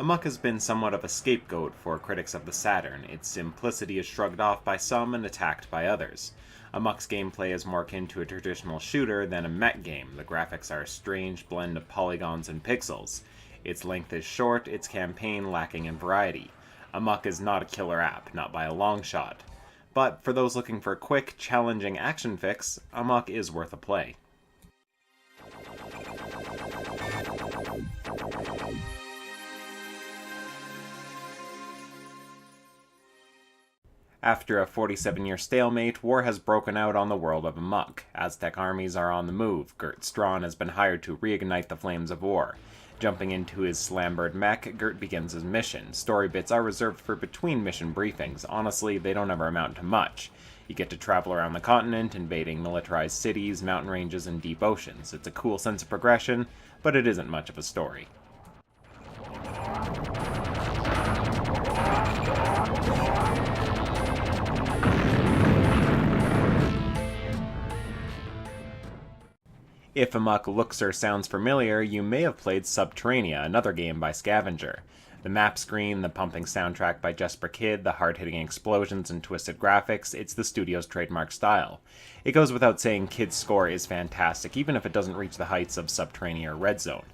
A.M.O.K has been somewhat of a scapegoat for critics of the Saturn. Its simplicity is shrugged off by some and attacked by others. A.M.O.K's gameplay is more akin to a traditional shooter than a mech game. The graphics are a strange blend of polygons and pixels. Its length is short, its campaign lacking in variety. A.M.O.K is not a killer app, not by a long shot. But for those looking for a quick, challenging action fix, A.M.O.K is worth a play. After a 47-year stalemate, war has broken out on the world of A.M.O.K. Aztec armies are on the move. Gert Strawn has been hired to reignite the flames of war. Jumping into his slambered mech, Gert begins his mission. Story bits are reserved for between-mission briefings. Honestly, they don't ever amount to much. You get to travel around the continent, invading militarized cities, mountain ranges, and deep oceans. It's a cool sense of progression, but it isn't much of a story. If A.M.O.K looks or sounds familiar, you may have played Subterranea, another game by Scavenger. The map screen, the pumping soundtrack by Jesper Kyd, the hard-hitting explosions and twisted graphics, it's the studio's trademark style. It goes without saying Kyd's score is fantastic, even if it doesn't reach the heights of Subterranea or Red Zone.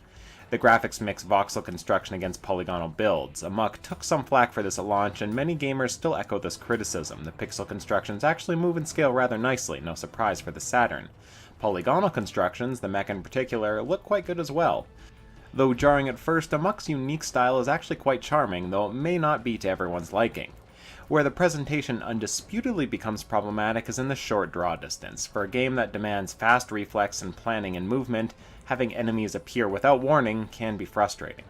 The graphics mix voxel construction against polygonal builds. A.M.O.K took some flack for this at launch, and many gamers still echo this criticism. The pixel constructions actually move and scale rather nicely, no surprise for the Saturn. Polygonal constructions, the mech in particular, look quite good as well. Though jarring at first, A.M.O.K's unique style is actually quite charming, though it may not be to everyone's liking. Where the presentation undisputedly becomes problematic is in the short draw distance. For a game that demands fast reflex and planning and movement, having enemies appear without warning can be frustrating.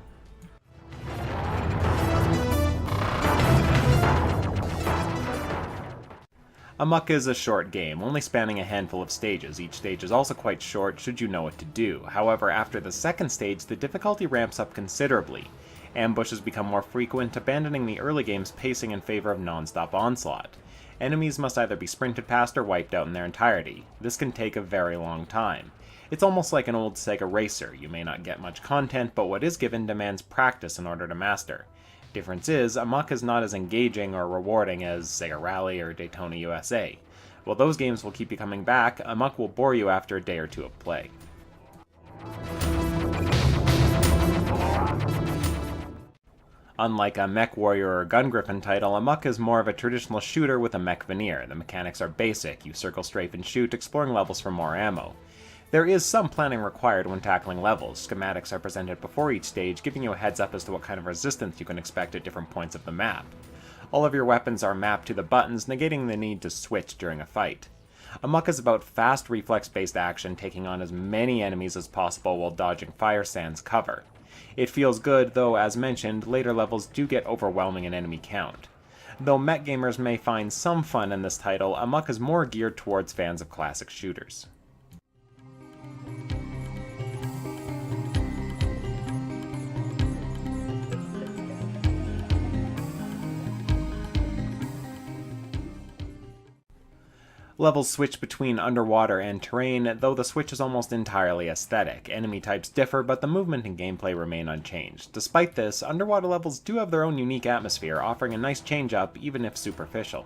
A.M.O.K is a short game, only spanning a handful of stages. Each stage is also quite short should you know what to do. However, after the second stage, the difficulty ramps up considerably. Ambushes become more frequent, abandoning the early game's pacing in favor of non-stop onslaught. Enemies must either be sprinted past or wiped out in their entirety. This can take a very long time. It's almost like an old Sega racer. You may not get much content, but what is given demands practice in order to master. Difference is, A.M.O.K is not as engaging or rewarding as Sega Rally or Daytona USA. While those games will keep you coming back, A.M.O.K will bore you after a day or two of play. Unlike a Mech Warrior or Gun Griffin title, A.M.O.K is more of a traditional shooter with a mech veneer. The mechanics are basic. You circle, strafe, and shoot, exploring levels for more ammo. There is some planning required when tackling levels. Schematics are presented before each stage, giving you a heads up as to what kind of resistance you can expect at different points of the map. All of your weapons are mapped to the buttons, negating the need to switch during a fight. A.M.O.K is about fast reflex-based action, taking on as many enemies as possible while dodging fire sans cover. It feels good, though as mentioned, later levels do get overwhelming in enemy count. Though mech gamers may find some fun in this title, A.M.O.K is more geared towards fans of classic shooters. Levels switch between underwater and terrain, though the switch is almost entirely aesthetic. Enemy types differ, but the movement and gameplay remain unchanged. Despite this, underwater levels do have their own unique atmosphere, offering a nice change-up, even if superficial.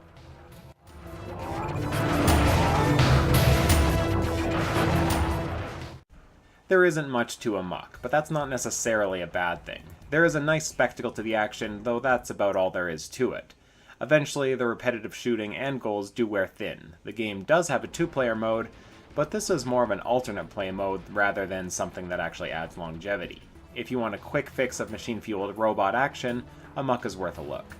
There isn't much to A.M.O.K, but that's not necessarily a bad thing. There is a nice spectacle to the action, though that's about all there is to it. Eventually, the repetitive shooting and goals do wear thin. The game does have a two-player mode, but this is more of an alternate play mode rather than something that actually adds longevity. If you want a quick fix of machine-fueled robot action, A.M.O.K is worth a look.